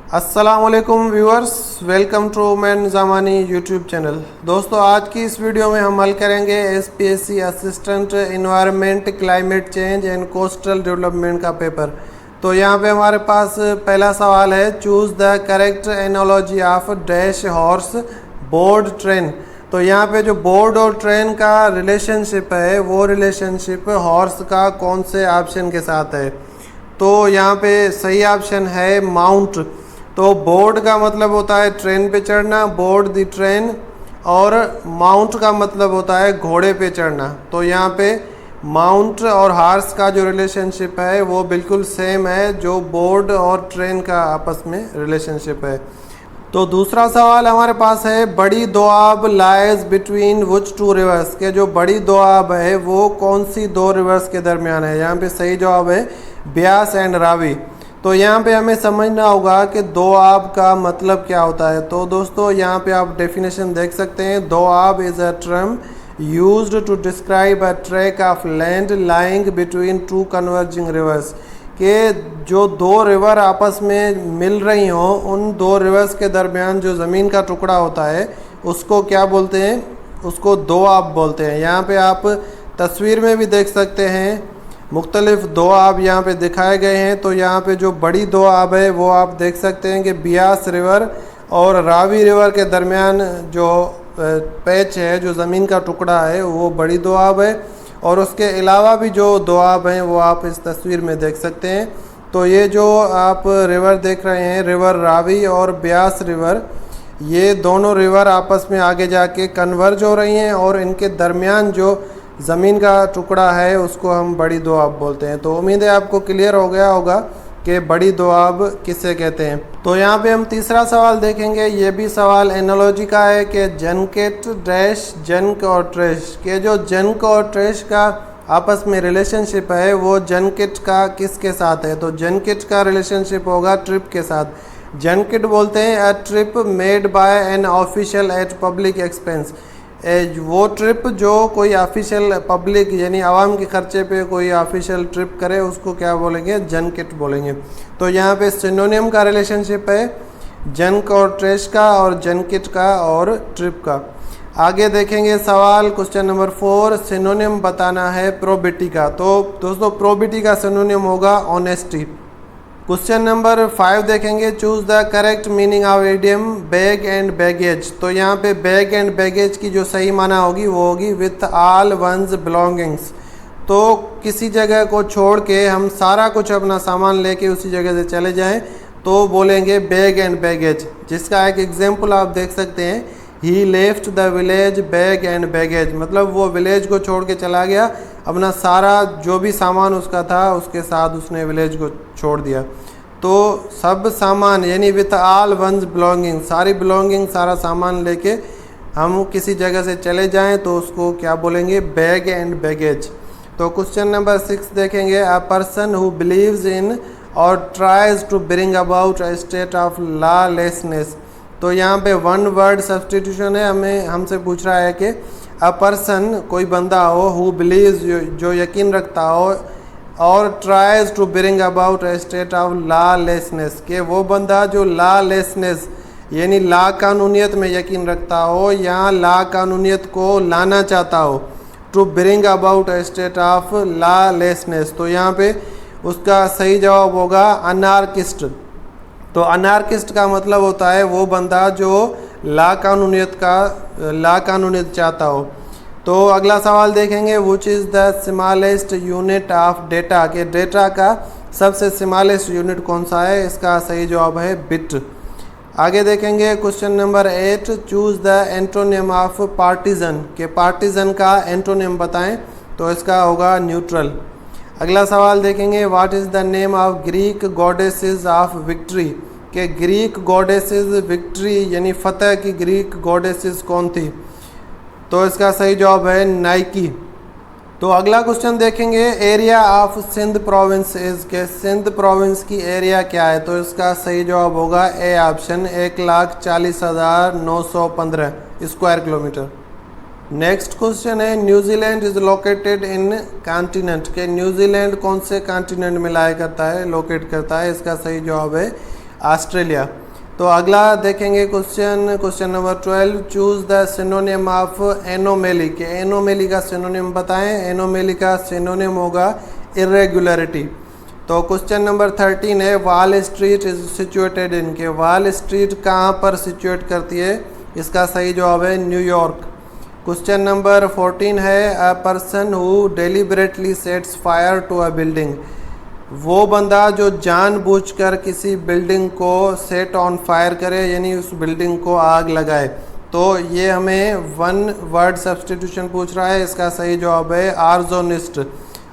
अस्सलामुअलैकुम viewers, welcome to Man Zamani YouTube channel. दोस्तों, आज की इस वीडियो में हम हल करेंगे SPSC assistant environment climate change and coastal development का पेपर। तो यहाँ पे हमारे पास पहला सवाल है, choose the correct analogy of dash horse board train. तो यहाँ पे जो बोर्ड और ट्रेन का रिलेशनशिप है वो रिलेशनशिप हॉर्स का कौन से ऑप्शन के साथ है। तो यहाँ पे सही ऑप्शन है माउंट। तो बोर्ड का मतलब होता है ट्रेन पे चढ़ना, बोर्ड द ट्रेन, और माउंट का मतलब होता है घोड़े पे चढ़ना। तो यहाँ पे माउंट और हॉर्स का जो रिलेशनशिप है वो बिल्कुल सेम है जो बोर्ड और ट्रेन का आपस में रिलेशनशिप है। तो दूसरा सवाल हमारे पास है, Bari Doab lies between which two rivers. के जो बड़ी दोआब है वो कौन सी दो रिवर्स के दरमियान है। यहाँ पे सही जवाब है ब्यास एंड रावी। तो यहाँ पे हमें समझना होगा कि दोआब का मतलब क्या होता है। तो दोस्तों, यहाँ पे आप डेफिनेशन देख सकते हैं। Doab is a term used to describe a tract of land lying between two converging rivers. के जो दो रिवर आपस में मिल रही हों, उन दो रिवर्स के दरमियान जो ज़मीन का टुकड़ा होता है उसको क्या बोलते हैं, उसको दोआब बोलते हैं। यहाँ पे आप तस्वीर में भी देख सकते हैं, मुख्तलिफ दोआब यहाँ पे दिखाए गए हैं। तो यहाँ पे जो बड़ी दोआब है वो आप देख सकते हैं कि बियास रिवर और रावी रिवर के दरमियान जो पैच है, जो ज़मीन का टुकड़ा है, वो बड़ी दोआब है। और उसके अलावा भी जो दोआब हैं वो आप इस तस्वीर में देख सकते हैं। तो ये जो आप रिवर देख रहे हैं, रिवर रावी और ब्यास रिवर, ये दोनों रिवर आपस में आगे जाके कन्वर्ज हो रही हैं और इनके दरमियान जो ज़मीन का टुकड़ा है उसको हम बड़ी दोआब बोलते हैं। तो उम्मीद है आपको क्लियर हो गया होगा कि बड़ी दोआब किसे कहते हैं। तो यहाँ पे हम तीसरा सवाल देखेंगे। ये भी सवाल एनालॉजी का है कि जनकेट डैश जनक और ट्रेश। के जो जनक और ट्रेश का आपस में रिलेशनशिप है वो जनकेट का किसके साथ है। तो जनकेट का रिलेशनशिप होगा ट्रिप के साथ। जनकेट बोलते हैं a trip made by an official eight public expense. वो ट्रिप जो कोई ऑफिशियल पब्लिक यानी आवाम के खर्चे पे कोई ऑफिशियल ट्रिप करे उसको क्या बोलेंगे, जनकेट बोलेंगे। तो यहाँ पे सिनोनिम का रिलेशनशिप है जनक और ट्रेश का और जनकेट का और ट्रिप का। आगे देखेंगे सवाल क्वेश्चन नंबर 4, सिनोनिम बताना है प्रोबिटी का। तो दोस्तों, प्रोबिटी का सिनोनिम होगा ऑनेस्टी। क्वेश्चन नंबर 5 देखेंगे, choose the correct meaning of idiom bag and baggage. तो यहाँ पे बैग एंड बैगेज की जो सही माना होगी वो होगी विथ ऑल वंस बिलोंगिंग्स। तो किसी जगह को छोड़ के हम सारा कुछ अपना सामान लेके उसी जगह से चले जाएं तो बोलेंगे बैग एंड बैगेज। जिसका एक एग्जाम्पल आप देख सकते हैं, he left the village bag and baggage. मतलब वो विलेज को छोड़ के चला गया, अपना सारा जो भी सामान उसका था उसके साथ उसने विलेज को छोड़ दिया। तो सब सामान यानी विथ ऑल वंस बिलोंगिंग, सारी बिलोंगिंग, सारा सामान लेके हम किसी जगह से चले जाएं तो उसको क्या बोलेंगे, बैग एंड बैगेज। तो क्वेश्चन नंबर 6 देखेंगे, a person who believes in और tries to bring about a state of lawlessness. तो यहाँ पे वन वर्ड सब्सटीट्यूशन है। हमसे पूछ रहा है कि अ पर्सन, कोई बंदा हो, हु बिलीव्स, जो यकीन रखता हो, और tries to bring about a state of lawlessness. के वो बंदा जो लॉलेसनेस यानी ला कानूनियत में यकीन रखता हो या ला कानूनियत को लाना चाहता हो, to bring about a state of lawlessness. तो यहाँ पे उसका सही जवाब होगा अनार्किस्ट। तो अनार्किस्ट का मतलब होता है वो बंदा जो ला कानूनियत चाहता हो। तो अगला सवाल देखेंगे, which is the smallest unit of data. के डेटा का सबसे स्मॉलेस्ट यूनिट कौन सा है। इसका सही जवाब है बिट। आगे देखेंगे question number 8, choose the antonym of partisan. के पार्टीजन का एंटोनिम बताएं। तो इसका होगा न्यूट्रल। अगला सवाल देखेंगे, what is the name of Greek goddesses of victory. के ग्रीक गॉडेसेस विक्ट्री यानी फतह की ग्रीक गॉडेसेस कौन थी। तो इसका सही जवाब है नाइकी। तो अगला क्वेश्चन देखेंगे, area of Sindh province is. के सिंध प्रोविंस की एरिया क्या है। तो इसका सही जवाब होगा a option, 1,40,915 square kilometre. Next question है, New Zealand is located in continent. के न्यूजीलैंड कौन से कॉन्टिनेंट में लाया करता है, लोकेट करता है। इसका सही जवाब है ऑस्ट्रेलिया। तो अगला देखेंगे question number 12, choose the synonym of anomaly, के एनोमेली का सिनोनिम बताएं। एनोमेली का सिनोनिम होगा इरेगुलरिटी। तो क्वेश्चन नंबर 13 है, वाल स्ट्रीट इज सिचुएटेड इन, के वाल स्ट्रीट कहाँ पर सिचुएट करती है, इसका सही जवाब है न्यूयॉर्क। क्वेश्चन नंबर 14 है, a person who deliberately sets fire to a building, वो बंदा जो जानबूझकर किसी बिल्डिंग को सेट ऑन फायर करे, यानी उस बिल्डिंग को आग लगाए। तो ये हमें वन वर्ड सब्स्टिट्यूशन पूछ रहा है, इसका सही जवाब है आर्जोनिस्ट।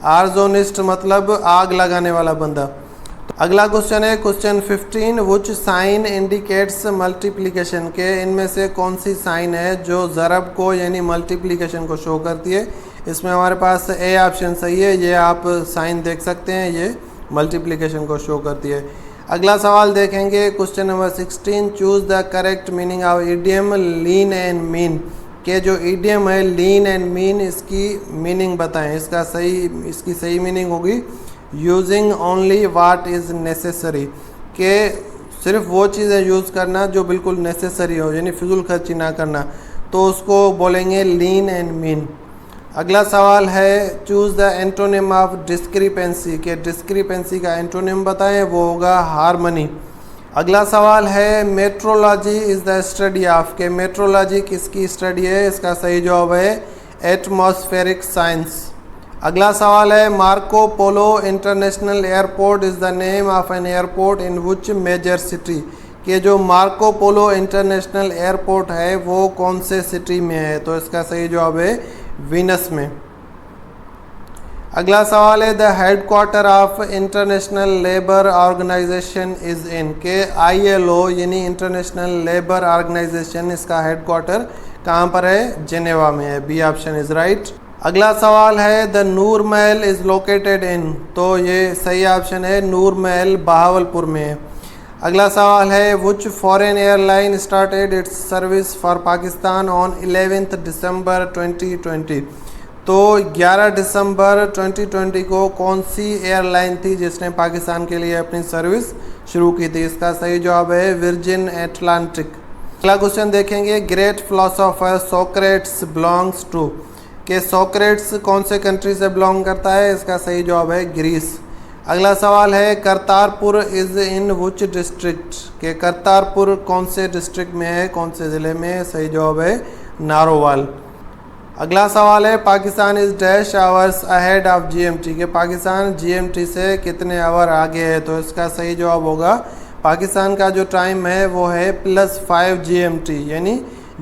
आर्जोनिस्ट मतलब आग लगाने वाला बंदा। तो अगला क्वेश्चन है question 15, which sign indicates multiplication, के इनमें से कौन सी साइन है जो ज़रब को यानी मल्टीप्लिकेशन को शो करती है। इसमें हमारे पास ए ऑप्शन सही है, ये आप साइन देख सकते हैं, ये मल्टीप्लिकेशन को शो करती है। अगला सवाल देखेंगे question number 16, choose the correct meaning of idiom lean and mean, के जो इडियम है लीन एंड मीन, इसकी मीनिंग बताएं। इसकी सही मीनिंग होगी using only what is necessary, के सिर्फ वो चीज़ें यूज़ करना जो बिल्कुल नेसेसरी हो, यानी फिजूल खर्ची ना करना, तो उसको बोलेंगे लीन एंड मीन। अगला सवाल है, choose the antonym of discrepancy, के डिस्क्रिपेंसी का एंटोनिम बताएं, वो होगा हार्मनी। अगला सवाल है, metrology is the study of, के मेट्रोलॉजी किसकी स्टडी है, इसका सही जवाब है एटमॉस्फेरिक साइंस। अगला सवाल है, Marco Polo international airport is the name of an airport in which major city, के जो मार्को पोलो इंटरनेशनल एयरपोर्ट है वो कौन से सिटी में है, तो इसका सही जवाब है वीनस में। अगला सवाल है, the headquarter of International Labour Organization is in, के ILO यानी इंटरनेशनल लेबर ऑर्गेनाइजेशन, इसका हेडक्वार्टर कहाँ पर है, जेनेवा में है। B option is right. अगला सवाल है, the Noor Mahal is located in, तो ये सही ऑप्शन है, नूर महल बहावलपुर में है। अगला सवाल है, which foreign airline started its service for Pakistan on 11 December 2020, तो 11 दिसंबर 2020 को कौन सी एयरलाइन थी जिसने पाकिस्तान के लिए अपनी सर्विस शुरू की थी, इसका सही जवाब है वर्जिन एटलांटिक। अगला क्वेश्चन देखेंगे, great philosopher Socrates belongs to, के सोक्रेट्स कौन से कंट्री से बिलोंग करता है, इसका सही जवाब है ग्रीस। अगला सवाल है, Kartarpur is in which district, के करतारपुर कौन से डिस्ट्रिक्ट में है, कौन से ज़िले में है, सही जवाब है नारोवाल। अगला सवाल है, Pakistan is dash hours ahead of GMT, के पाकिस्तान GMT से कितने आवर आगे है, तो इसका सही जवाब होगा पाकिस्तान का जो टाइम है वो है +5 GMT, यानी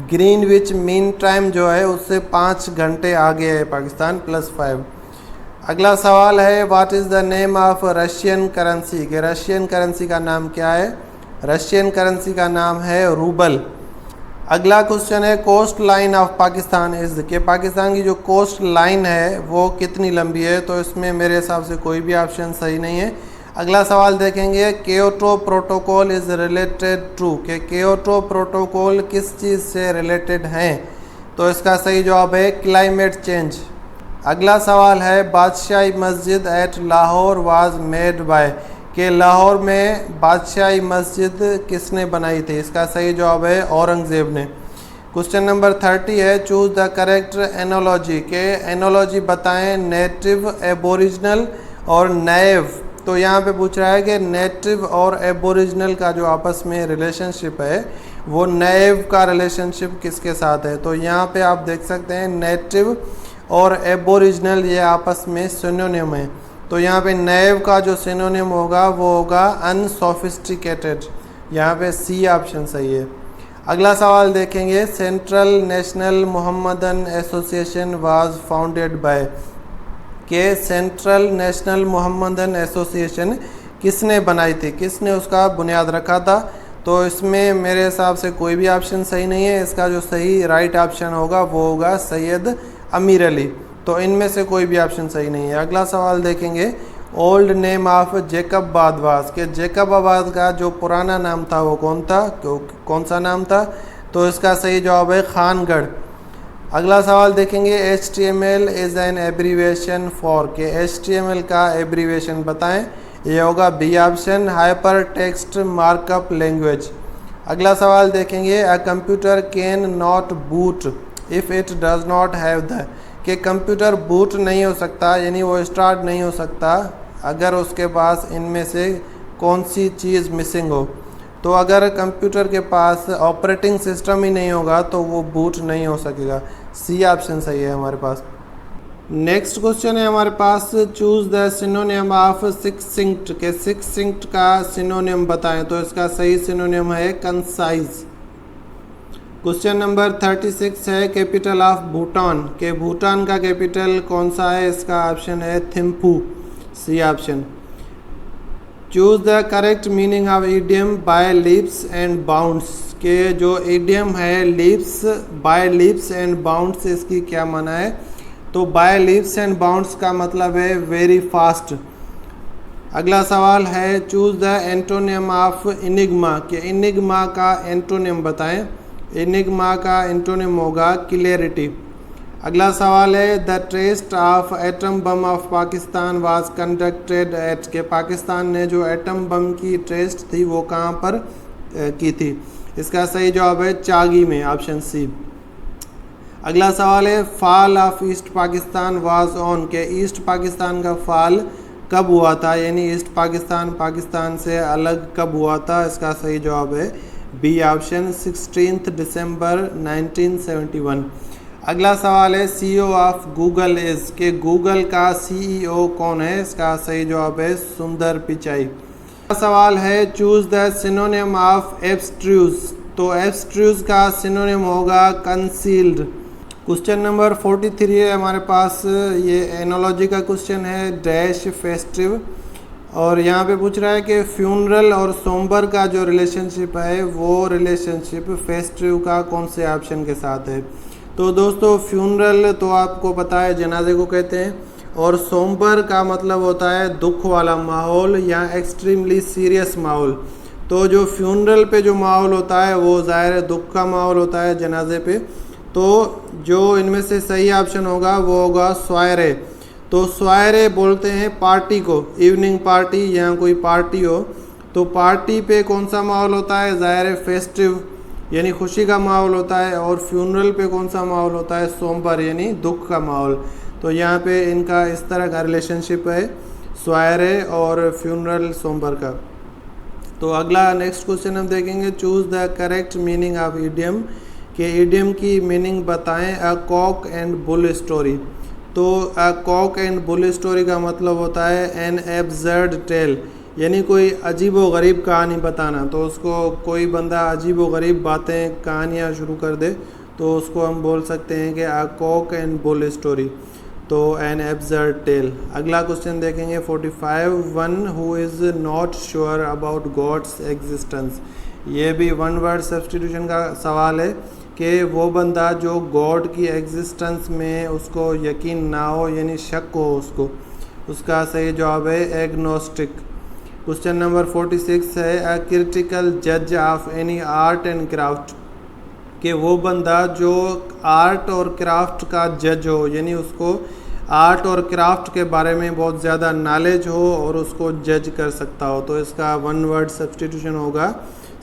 ग्रीनविच मीन टाइम जो है उससे 5 घंटे आगे है पाकिस्तान +5। अगला सवाल है, what is the name of Russian currency, के रशियन करेंसी का नाम क्या है, रशियन करेंसी का नाम है रूबल। अगला क्वेश्चन है, coastline of Pakistan is, के पाकिस्तान की जो कोस्ट लाइन है वो कितनी लंबी है, तो इसमें मेरे हिसाब से कोई भी ऑप्शन सही नहीं है। अगला सवाल देखेंगे, Kyoto Protocol is related to, के क्योटो प्रोटोकॉल किस चीज़ से रिलेटेड हैं, तो इसका सही जवाब है क्लाइमेट चेंज। अगला सवाल है, Badshahi Masjid at Lahore was made by, के लाहौर में बादशाही मस्जिद किसने बनाई थी, इसका सही जवाब है औरंगज़ेब ने। क्वेश्चन नंबर 30 है, चूज़ द करेक्ट एनोलॉजी, के एनोलॉजी बताएं नेटिव, एबोरिजिनल और नैव। तो यहाँ पे पूछ रहा है कि नेटिव और एबोरिजिनल का जो आपस में रिलेशनशिप है वो नैव का रिलेशनशिप किसके साथ है, तो यहाँ पे आप देख सकते हैं नेटिव और एबोरिजिनल ये आपस में सिनोनिम है। तो यहाँ पे नैव का जो सिनोनिम होगा वो होगा अनसोफिस्टिकेटेड, यहाँ पे सी ऑप्शन सही है। अगला सवाल देखेंगे, central national Mohammedan association was founded by, के सेंट्रल नेशनल मोहम्मदन एसोसिएशन किसने बनाई थी, किसने उसका बुनियाद रखा था, तो इसमें मेरे हिसाब से कोई भी ऑप्शन सही नहीं है। इसका जो सही राइट ऑप्शन होगा वो होगा सैयद अमीर अली, तो इनमें से कोई भी ऑप्शन सही नहीं है। अगला सवाल देखेंगे, old name of Jacobabad was, के जेकबाबाद का जो पुराना नाम था वो कौन सा नाम था, तो इसका सही जवाब है खानगढ़। अगला सवाल देखेंगे, HTML is an abbreviation for, के HTML का एब्रीविएशन बताएं। ये होगा B option, hyper text markup language. अगला सवाल देखेंगे, a computer can not boot if it does not have the, कि कंप्यूटर बूट नहीं हो सकता यानी वो स्टार्ट नहीं हो सकता अगर उसके पास इनमें से कौन सी चीज़ मिसिंग हो। तो अगर कंप्यूटर के पास ऑपरेटिंग सिस्टम ही नहीं होगा तो वो बूट नहीं हो सकेगा। सी ऑप्शन सही है हमारे पास। नेक्स्ट क्वेश्चन है हमारे पास, चूज द सिनोनिम ऑफ सिक्सिंक्ट, के सिक्सिंक्ट का सिनोनिम बताएं। तो इसका सही सिनोनिम है कंसाइज। क्वेश्चन नंबर 36 है, कैपिटल ऑफ भूटान, के भूटान का कैपिटल कौन सा है। इसका ऑप्शन है Thimphu, C option. Choose the correct meaning of idiom by leaps and bounds, के जो इडियम है leaps, by leaps and bounds, इसकी क्या माना है। तो बाय लीप्स एंड बाउंड्स का मतलब है वेरी फास्ट। अगला सवाल है, choose the antonym of enigma, के इनिग्मा का एंटोनिम बताएं। इनिग्मा का एंटोनिम होगा क्लैरिटी। अगला सवाल है, the test of atom bomb of Pakistan was conducted at, के पाकिस्तान ने जो एटम बम की टेस्ट थी वो कहाँ पर की थी। इसका सही जवाब है चागी में, ऑप्शन सी। अगला सवाल है, fall of east Pakistan was on, के ईस्ट पाकिस्तान का फॉल कब हुआ था, यानी ईस्ट पाकिस्तान पाकिस्तान से अलग कब हुआ था। इसका सही जवाब है बी ऑप्शन, 16 दिसंबर 1971। अगला सवाल है, सीईओ ऑफ गूगल इज, के गूगल का सीईओ कौन है। इसका सही जवाब है सुंदर पिचाई। अगला सवाल है, चूज द सिनोनिम ऑफ एब्स्ट्रूज, तो एब्स्ट्रूज का सिनोनिम होगा कंसील्ड। क्वेश्चन नंबर 43 है हमारे पास, ये एनोलॉजी का क्वेश्चन है, डैश फेस्टिव, और यहाँ पे पूछ रहा है कि फ्यूनरल और सोमबर का जो रिलेशनशिप है वो रिलेशनशिप फेस्टिव का कौन से ऑप्शन के साथ है। तो दोस्तों फ्यूनरल तो आपको पता है जनाजे को कहते हैं, और सोमबर का मतलब होता है दुख वाला माहौल या एक्सट्रीमली सीरियस माहौल। तो जो फ्यूनरल पे जो माहौल होता है वो ज़ाहिर है दुख का माहौल होता है जनाजे पे। तो जो इनमें से सही ऑप्शन होगा वो होगा स्वायरे। तो स्वायरे बोलते हैं पार्टी को, इवनिंग पार्टी या कोई पार्टी हो तो पार्टी पे कौन सा माहौल होता है, ज़ाहिर है फेस्टिव यानी खुशी का माहौल होता है, और फ्यूनरल पे कौन सा माहौल होता है, सोमबर यानी दुख का माहौल। तो यहाँ पे इनका इस तरह का रिलेशनशिप है स्वायरे और फ्यूनरल सोमबर का। तो अगला नेक्स्ट क्वेश्चन हम देखेंगे, choose the correct meaning of idiom, के इडियम की मीनिंग बताएं। A cock and bull story, तो a cock and bull story का मतलब होता है एन एब्सर्ड टेल, यानी कोई अजीब व गरीब कहानी बताना। तो उसको कोई बंदा अजीब व गरीब बातें कहानियाँ शुरू कर दे तो उसको हम बोल सकते हैं कि a cock and bull story, तो एन एब्सर्ड टेल। अगला क्वेश्चन देखेंगे 45, one who is not sure about God's existence, ये भी वन वर्ड सब्स्टिट्यूशन का सवाल है कि वो बंदा जो गॉड की एग्जिस्टेंस में उसको यकीन ना हो यानी शक हो उसको, उसका सही जवाब है एग्नोस्टिक। क्वेश्चन नंबर 46 है, अ क्रिटिकल जज of any art and craft, कि वो बंदा जो आर्ट और क्राफ्ट का जज हो यानी उसको आर्ट और क्राफ्ट के बारे में बहुत ज़्यादा नॉलेज हो और उसको जज कर सकता हो। तो इसका वन वर्ड सब्स्टिट्यूशन होगा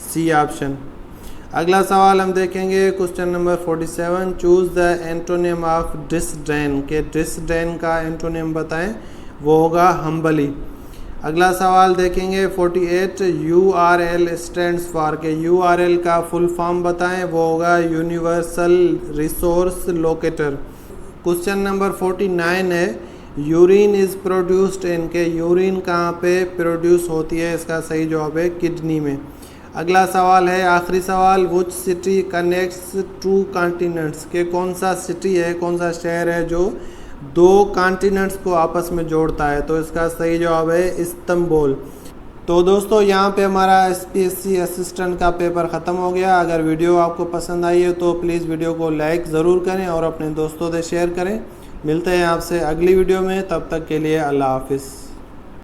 सी ऑप्शन। अगला सवाल हम देखेंगे question number 47, choose the antonym of disdain, के डिसडेन का एंटोनिम बताएं। वो होगा हम्बली। अगला सवाल देखेंगे 48, URL स्टैंड्स फॉर, के URL का फुल फॉर्म बताएं। वो होगा universal resource locator. Question number 49 है, यूरिन इज़ प्रोड्यूस्ड इन, के यूरिन कहाँ पे प्रोड्यूस होती है। इसका सही जवाब है किडनी में। अगला सवाल है आखिरी सवाल, which city connects two continents, के कौन सा सिटी है, कौन सा शहर है जो दो कॉन्टिनेंट्स को आपस में जोड़ता है। तो इसका सही जवाब है इस्तांबुल। तो दोस्तों यहाँ पे हमारा SPSC असिस्टेंट का पेपर ख़त्म हो गया। अगर वीडियो आपको पसंद आई है तो प्लीज़ वीडियो को लाइक ज़रूर करें और अपने दोस्तों से शेयर करें। मिलते हैं आपसे अगली वीडियो में, तब तक के लिए अल्लाह हाफिज़।